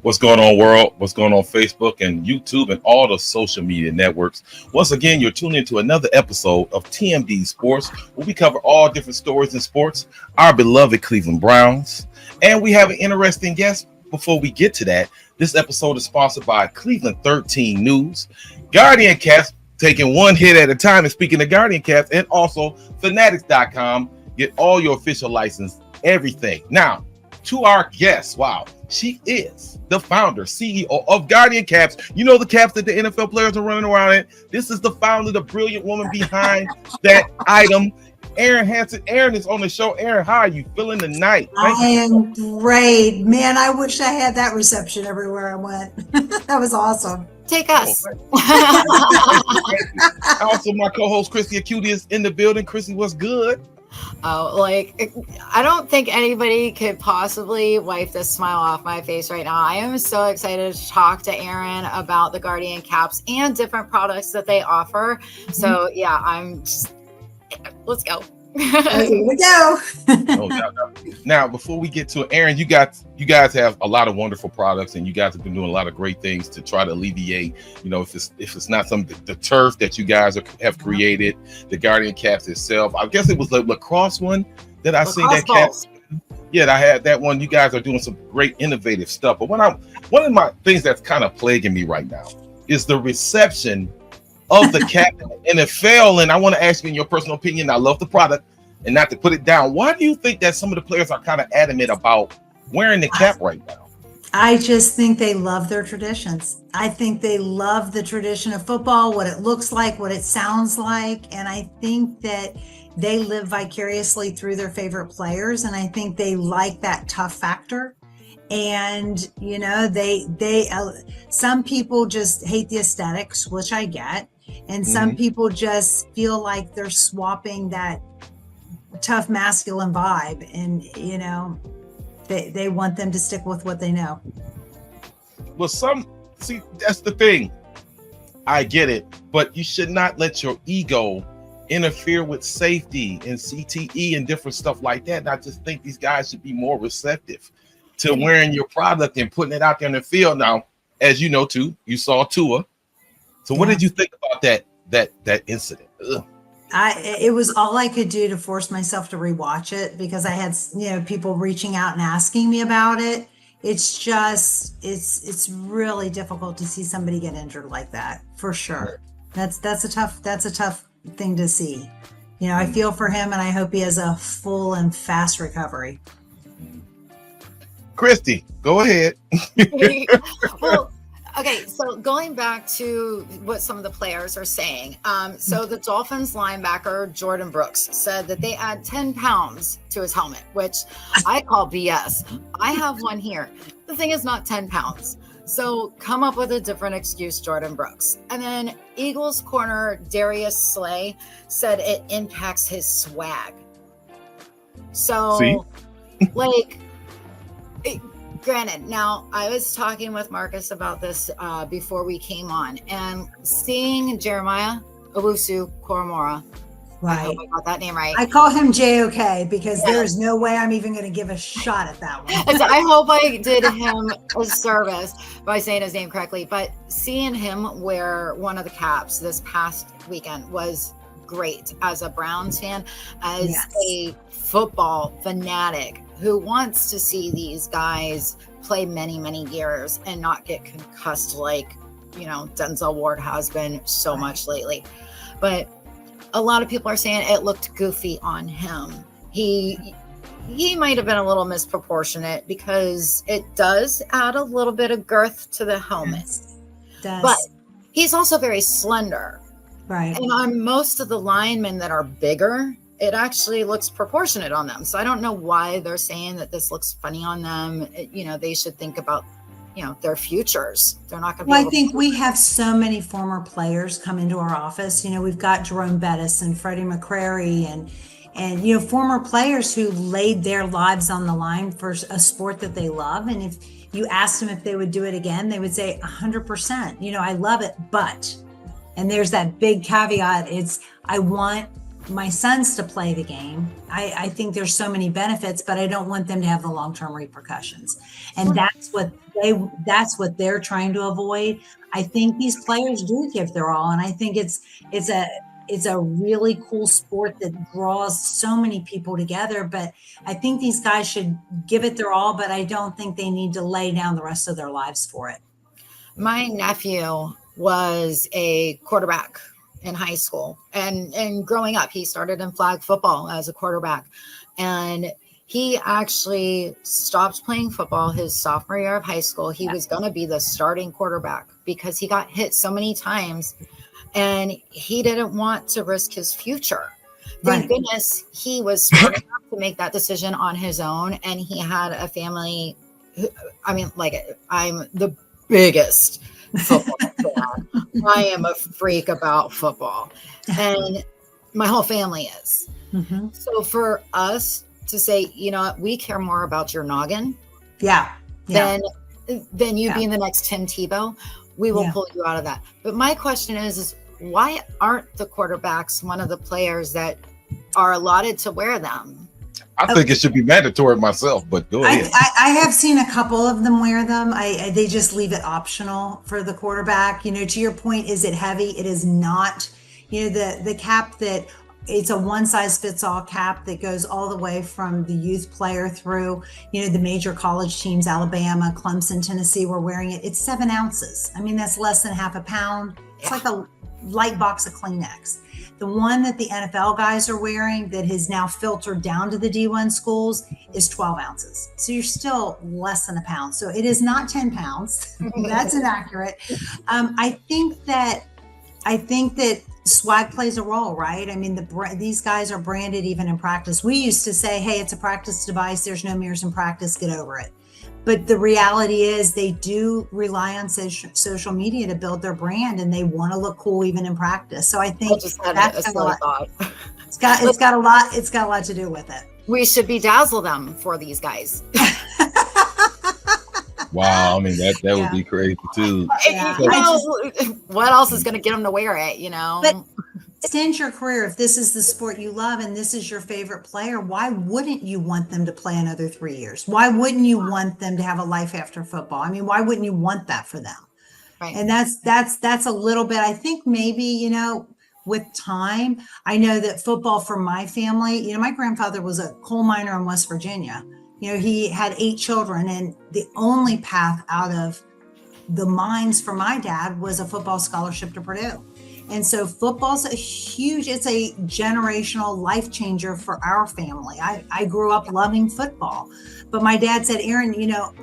What's going on, world? What's going on, Facebook and YouTube and all the social media networks? Once again, you're tuning into another episode of TMD Sports, where we cover all different stories in sports, our beloved Cleveland Browns. And we have an interesting guest. Before we get to that, this episode is sponsored by Cleveland 13 News, Guardian Caps, taking one hit at a time. And speaking of Guardian Caps, and also Fanatics.com, get all your official license, everything. Now, to our guest, wow, she is the founder, CEO of Guardian Caps. You know the caps that the NFL players are running around in. This is the founder, the brilliant woman behind that item, Erin Hanson. Erin is on the show. Erin, how are you feeling tonight? I am great. Man, I wish I had that reception everywhere I went. That was awesome. Take us. Also, my co-host, Christy Acuti, is in the building. Christy, what's good? Oh, I don't think anybody could possibly wipe the smile off my face right now. I am so excited to talk to Erin about the Guardian Caps and different products that they offer. So yeah, let's go. Here we go. Now, before we get to it, Erin, you guys have a lot of wonderful products, and you guys have been doing a lot of great things to try to alleviate. You know, if it's not the turf that you guys have created, the Guardian Caps itself. I guess it was the lacrosse one that I seen that caps. Yeah, I had that one. You guys are doing some great innovative stuff. But one of my things that's kind of plaguing me right now is the reception of the cap in the NFL. And I want to ask you, in your personal opinion, I love the product, and not to put it down, why do you think that some of the players are kind of adamant about wearing the cap right now? I just think they love their traditions. I think they love the tradition of football, what it looks like, what it sounds like. And I think that they live vicariously through their favorite players. And I think they like that tough factor. And, you know, some people just hate the aesthetics, which I get. And some people just feel like they're swapping that tough masculine vibe, and you know, they want them to stick with what they know. Well, that's the thing. I get it, but you should not let your ego interfere with safety and CTE and different stuff like that. And I just think these guys should be more receptive to wearing your product and putting it out there in the field. Now, as you know, too, you saw Tua. So what did you think about that incident? Ugh. It was all I could do to force myself to rewatch it, because I had, you know, people reaching out and asking me about it. It's just, it's really difficult to see somebody get injured like that, for sure. That's a tough thing to see. You know, I feel for him, and I hope he has a full and fast recovery. Christy, go ahead. Well, okay, so going back to what some of the players are saying. So the Dolphins linebacker, Jordan Brooks, said that they add 10 pounds to his helmet, which I call BS. I have one here. The thing is not 10 pounds. So come up with a different excuse, Jordan Brooks. And then Eagles corner Darius Slay said it impacts his swag. So, granted, now I was talking with Marcus about this before we came on, and seeing Jeremiah Owusu-Koramoah, Right. I hope I got that name right. I call him JOK because there is no way I'm even going to give a shot at that one. So I hope I did him a service by saying his name correctly, but seeing him wear one of the caps this past weekend was great as a Browns fan, as a football fanatic who wants to see these guys play many, many years and not get concussed like, you know, Denzel Ward has been so much lately. But a lot of people are saying it looked goofy on him. He might have been a little misproportionate, because it does add a little bit of girth to the helmet. But he's also very slender. Right. And on most of the linemen that are bigger, it actually looks proportionate on them. So I don't know why they're saying that this looks funny on them. You know, they should think about, you know, their futures. They're not going to be Well, I think we have so many former players come into our office. You know, we've got Jerome Bettis and Freddie McCrary and, you know, former players who laid their lives on the line for a sport that they love. And if you asked them if they would do it again, they would say 100%. You know, I love it, but, and there's that big caveat. It's, I want my sons to play the game. I think there's so many benefits, but I don't want them to have the long-term repercussions. And that's what they're trying to avoid. I think these players do give their all. And I think it's a really cool sport that draws so many people together. But I think these guys should give it their all, but I don't think they need to lay down the rest of their lives for it. My nephew was a quarterback in high school, and growing up, he started in flag football as a quarterback, and he actually stopped playing football his sophomore year of high school. He was going to be the starting quarterback because he got hit so many times and he didn't want to risk his future. Thank goodness he was smart enough to make that decision on his own, and he had a family. I'm the biggest football fan. I am a freak about football, and my whole family is. Mm-hmm. So for us to say, you know what, we care more about your noggin than you being the next Tim Tebow, we will pull you out of that. But my question is why aren't the quarterbacks one of the players that are allotted to wear them? I think it should be mandatory myself, but go ahead. I have seen a couple of them wear them. They just leave it optional for the quarterback. You know, to your point, is it heavy? It is not. You know, the cap that it's a one size fits all cap that goes all the way from the youth player through, you know, the major college teams, Alabama, Clemson, Tennessee were wearing it. It's 7 ounces. I mean, that's less than half a pound. It's like a light box of Kleenex. The one that the NFL guys are wearing that has now filtered down to the D1 schools is 12 ounces. So you're still less than a pound. So it is not 10 pounds. That's inaccurate. I think that swag plays a role, right? I mean, these guys are branded even in practice. We used to say, hey, it's a practice device. There's no mirrors in practice. Get over it. But the reality is they do rely on social media to build their brand, and they want to look cool even in practice. So I think that's a lot. It's got a lot to do with it. We should bedazzle them for these guys. Wow, I mean that would be crazy too. Yeah. What else is going to get them to wear it? You know. But extend your career. If this is the sport you love and this is your favorite player, why wouldn't you want them to play another 3 years? Why wouldn't you want them to have a life after football? I mean, why wouldn't you want that for them? Right. And that's a little bit. I think maybe, you know, with time, I know that football for my family. You know, my grandfather was a coal miner in West Virginia. You know, he had 8 children, and the only path out of the mines for my dad was a football scholarship to Pruitt. And so football's it's a generational life changer for our family. I grew up loving football, but my dad said, Erin, you know,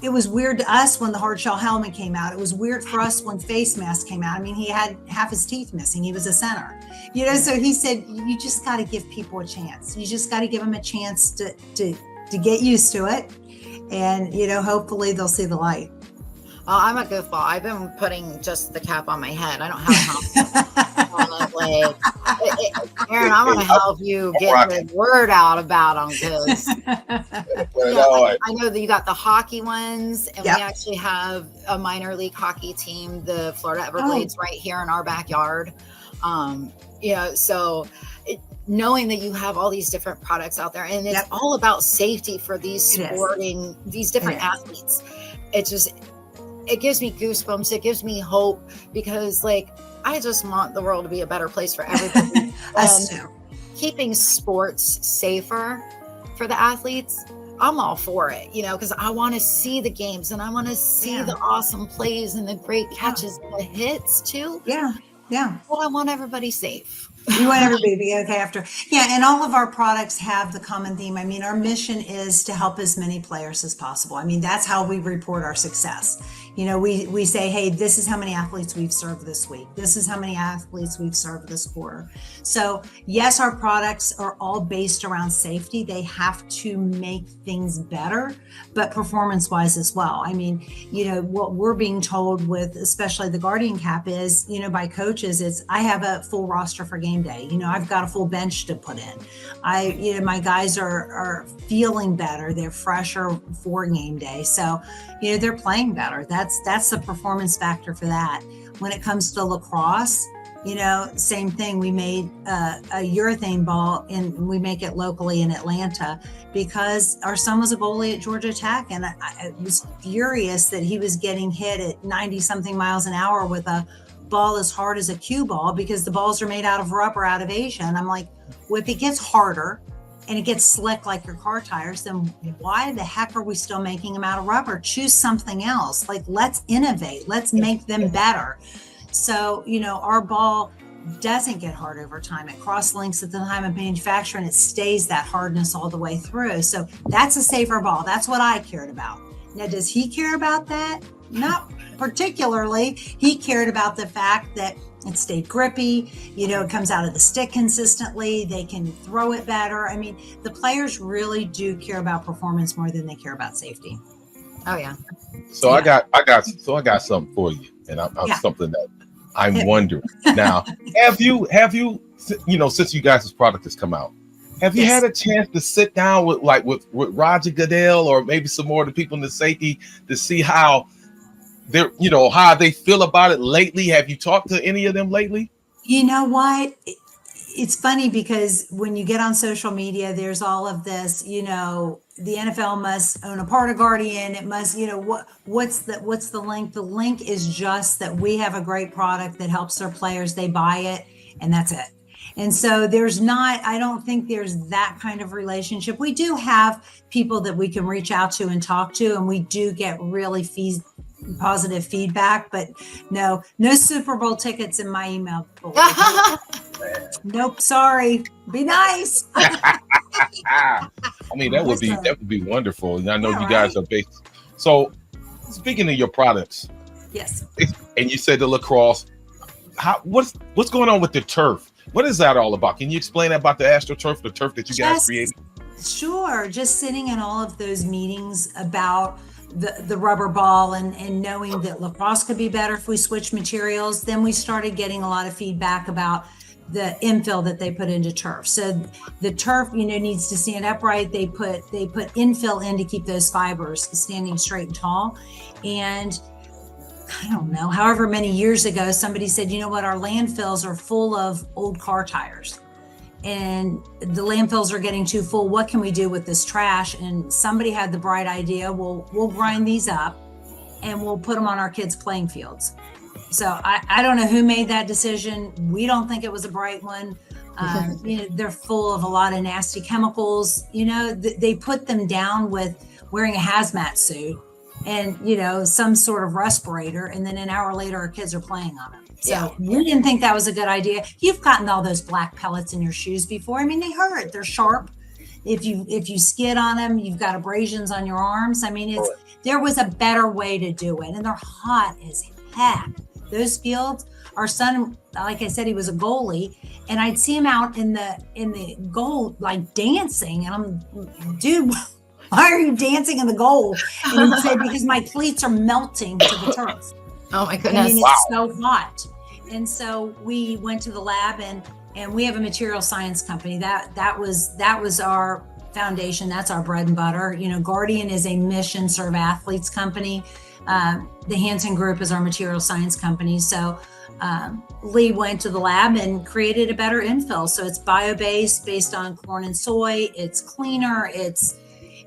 it was weird to us when the hard shell helmet came out. It was weird for us when face mask came out. I mean, he had half his teeth missing. He was a center, you know, so he said, you just got to give people a chance. You just got to give them a chance to get used to it. And, you know, hopefully they'll see the light. I'm a goofball. I've been putting just the cap on my head. I don't have a like, Erin, I want to help you get the word out about them because I know that you got the hockey ones, and we actually have a minor league hockey team, the Florida Everblades, right here in our backyard. You know, so knowing that you have all these different products out there, and it's all about safety for these different athletes. It gives me goosebumps. It gives me hope because, like, I just want the world to be a better place for everybody. Keeping sports safer for the athletes, I'm all for it, you know, because I want to see the games and I want to see the awesome plays and the great catches and the hits too. Yeah. But I want everybody safe. You want everybody to be okay after. Yeah, and all of our products have the common theme. I mean, our mission is to help as many players as possible. I mean, that's how we report our success. You know, we say, hey, this is how many athletes we've served this week. This is how many athletes we've served this quarter. So yes, our products are all based around safety. They have to make things better, but performance-wise as well. I mean, you know, what we're being told with, especially the Guardian Cap is, you know, by coaches, is I have a full roster for game day. You know, I've got a full bench to put in. You know, my guys are feeling better. They're fresher for game day. So, you know, they're playing better. That's the performance factor for that. When it comes to lacrosse, Same thing. We made a urethane ball, and we make it locally in Atlanta because our son was a goalie at Georgia Tech, and I was furious that he was getting hit at 90 something miles an hour with a ball as hard as a cue ball, because the balls are made out of rubber out of Asia. And I'm like, well, if it gets harder and it gets slick like your car tires, then why the heck are we still making them out of rubber? Choose something else. Like, let's innovate. Let's make them better. So, our ball doesn't get hard over time. It cross-links at the time of manufacture, and it stays that hardness all the way through. So that's a safer ball. That's what I cared about. Now, does he care about that? Not particularly. He cared about the fact that it stayed grippy. It comes out of the stick consistently. They can throw it better. I mean, the players really do care about performance more than they care about safety. Oh yeah. So yeah. I got something for you, and I'm something that I'm wondering now. Have you since you guys' product has come out, have you had a chance to sit down with Roger Goodell or maybe some more of the people in the safety to see how they're, how they feel about it lately? Have you talked to any of them lately? You know what? It's funny because when you get on social media, there's all of this, the NFL must own a part of Guardian. It must, what's the link? The link is just that we have a great product that helps their players. They buy it, and that's it. And so I don't think there's that kind of relationship. We do have people that we can reach out to and talk to, and we do get really positive feedback, but no Super Bowl tickets in my email. Nope, sorry. Be nice. I mean, that would be wonderful. And I know you guys are based. So, speaking of your products, yes, and you said the lacrosse. What's going on with the turf? What is that all about? Can you explain about the Astro Turf, the turf that you guys created? Sure. Just sitting in all of those meetings about the rubber ball and knowing that lacrosse could be better if we switch materials. Then we started getting a lot of feedback about the infill that they put into turf. So the turf, needs to stand upright. They put infill in to keep those fibers standing straight and tall. And I don't know, however many years ago, somebody said, you know what, our landfills are full of old car tires. And the landfills are getting too full. What can we do with this trash? And somebody had the bright idea, we'll grind these up and we'll put them on our kids' playing fields. So I don't know who made that decision. We don't think it was a bright one. They're full of a lot of nasty chemicals. They put them down with wearing a hazmat suit and, some sort of respirator. And then an hour later, our kids are playing on them. So we didn't think that was a good idea. You've gotten all those black pellets in your shoes before. I mean, they hurt. They're sharp. If you skid on them, you've got abrasions on your arms. I mean, there was a better way to do it. And they're hot as heck. Those fields, our son, like I said, he was a goalie, and I'd see him out in the goal, like dancing. And I'm, dude, why are you dancing in the goal? And he'd say, because my cleats are melting to the turf. Oh my goodness. I mean, it's so hot. And so we went to the lab, and we have a material science company. That was our foundation. That's our bread and butter. Guardian is a mission serve athletes company. The Hanson Group is our material science company. So Lee went to the lab and created a better infill. So it's bio-based, based on corn and soy. It's cleaner.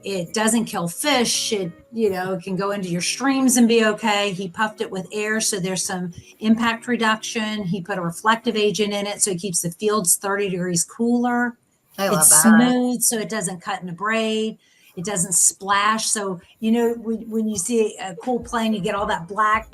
It doesn't kill fish. It can go into your streams and be okay. He puffed it with air, so there's some impact reduction. He put a reflective agent in it, so it keeps the fields 30 degrees cooler. It's smooth, so it doesn't cut and abrade. It doesn't splash. So, when you see a cool play and you get all that black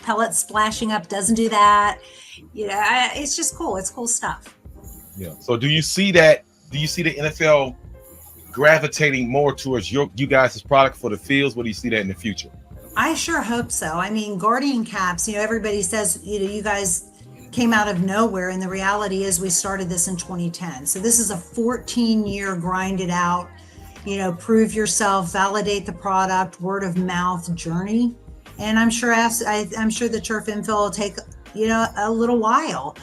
pellets splashing up, doesn't do that. It's just cool. It's cool stuff. Yeah. So do you see the NFL gravitating more towards you guys' product for the fields? What do you see that in the future? I sure hope so. I mean, Guardian caps, everybody says, you guys came out of nowhere. And the reality is we started this in 2010. So this is a 14-year grinded out, prove yourself, validate the product, word of mouth journey. And I'm sure the turf infill will take, a little while.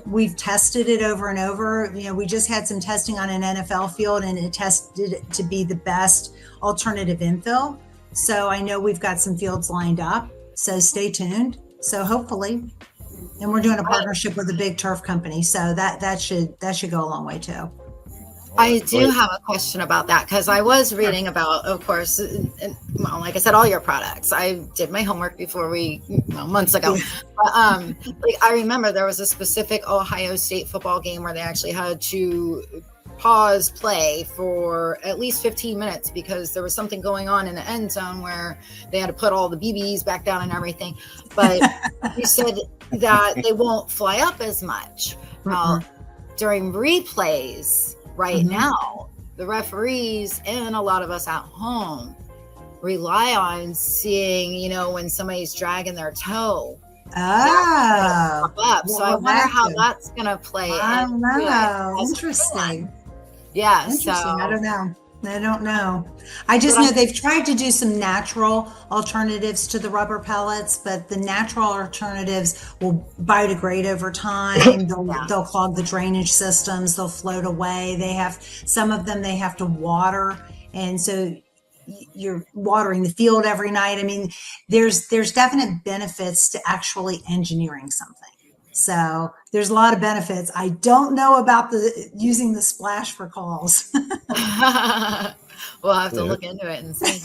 We've tested it over and over. We just had some testing on an NFL field, and it tested it to be the best alternative infill. So I know we've got some fields lined up. So stay tuned. So hopefully. And we're doing a partnership with a big turf company, so that should go a long way too. I do have a question about that, because I was reading about, of course, well, like I said, all your products. I did my homework before months ago. But, I remember there was a specific Ohio State football game where they actually had to pause play for at least 15 minutes because there was something going on in the end zone where they had to put all the BBs back down and everything. But you said that they won't fly up as much. During replays, right now, the referees and a lot of us at home rely on seeing, when somebody's dragging their toe. Oh, so I wonder how that's going to play. I don't know. Interesting. Yeah. Interesting. So I don't know. I just know they've tried to do some natural alternatives to the rubber pellets, but the natural alternatives will biodegrade over time. They'll clog the drainage systems. They'll float away. Some of them they have to water. And so you're watering the field every night. I mean, there's definite benefits to actually engineering something. So there's a lot of benefits. I don't know about using the splash for calls. We'll have to look into it and see.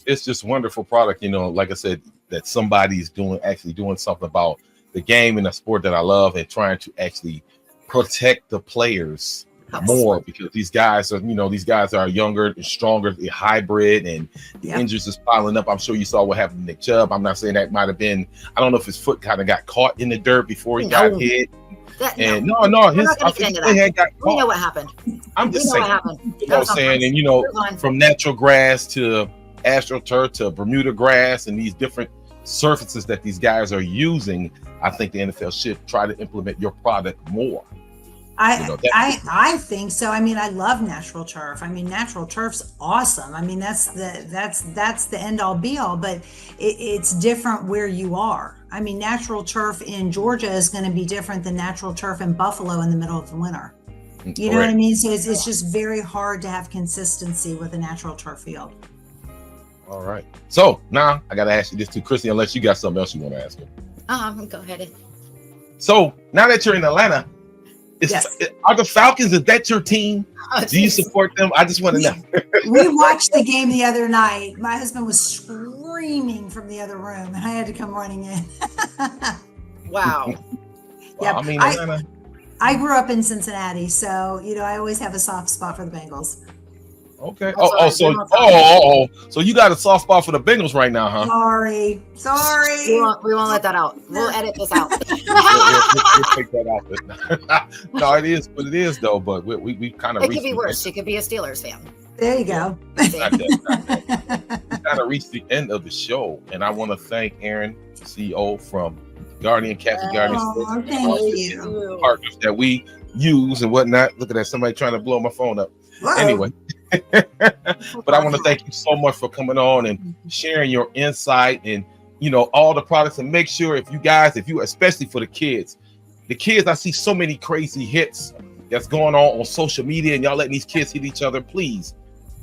It's just wonderful product, like I said, that somebody's actually doing something about the game and the sport that I love, and trying to actually protect the players more, because these guys are younger and stronger, they're hybrid, and the injuries is piling up. I'm sure you saw what happened to Nick Chubb. I'm not saying that might have been, I don't know if his foot kind of got caught in the dirt before he got hit. His head got caught. We know what happened. I'm just saying, what happened. You know what I'm saying? And from natural grass to Astro Turf to Bermuda grass and these different surfaces that these guys are using, I think the NFL should try to implement your product more. I think so. I mean, I love natural turf. I mean, natural turf's awesome. I mean, that's the end all be all, but it's different where you are. I mean, natural turf in Georgia is going to be different than natural turf in Buffalo in the middle of the winter. You know what I mean? So it's just very hard to have consistency with a natural turf field. All right. So now I got to ask you this too, Christy, unless you got something else you want to ask me. Go ahead. So now that you're in Atlanta, are the Falcons, is that your team? Do you support them? I just want to know. We watched the game the other night. My husband was screaming from the other room, and I had to come running in. Wow. Yeah, I mean, Atlanta. I grew up in Cincinnati, so I always have a soft spot for the Bengals. Okay. So you got a soft spot for the Bengals right now, huh? Sorry. We won't let that out. We'll edit this out. we'll take that out. No, it is what it is, though. But we kind of. It could be worse. You could be a Steelers fan. There you go. We kind of reached the end of the show, and I want to thank Erin, CEO from Captain Guardian, thank you. Partners that we use and whatnot. Look at that! Somebody trying to blow my phone up. Whoa. Anyway. But I want to thank you so much for coming on and sharing your insight and all the products, and make sure if you especially for the kids, I see so many crazy hits that's going on social media, and y'all letting these kids hit each other. Please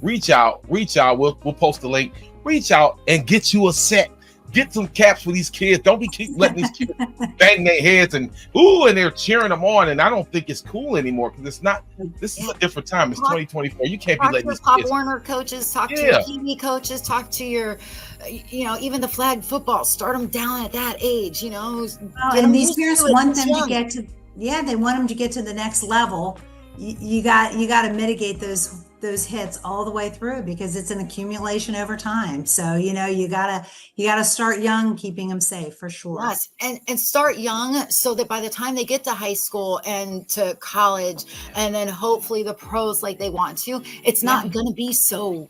reach out. We'll post the link. Reach out and get you a set. Get some caps for these kids. Don't keep letting these kids bang their heads and they're cheering them on. And I don't think it's cool anymore, because it's not. This is a different time. It's 2024. You can't be letting these Pop kids. Warner coaches, talk to your TV coaches, talk to your, even the flag football. Start them down at that age. And these parents want them to get to. Yeah, they want them to get to the next level. You got to mitigate those hits all the way through, because it's an accumulation over time. So you gotta start young, keeping them safe for sure. Yes, and start young, so that by the time they get to high school and to college, and then hopefully the pros like they want to, it's not going to be so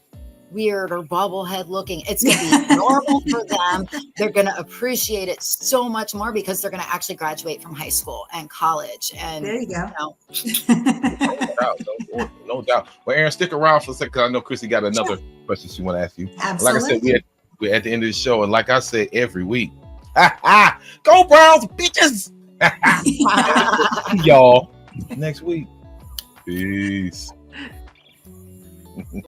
weird or bobblehead looking. It's going to be normal for them. They're going to appreciate it so much more, because they're going to actually graduate from high school and college. And there you go. No doubt. Well, Erin, stick around for a second, because I know Chrissy got another question she want to ask you. Absolutely. Like I said, we're at the end of the show, and like I said every week, go Browns, bitches! Y'all next week. Peace.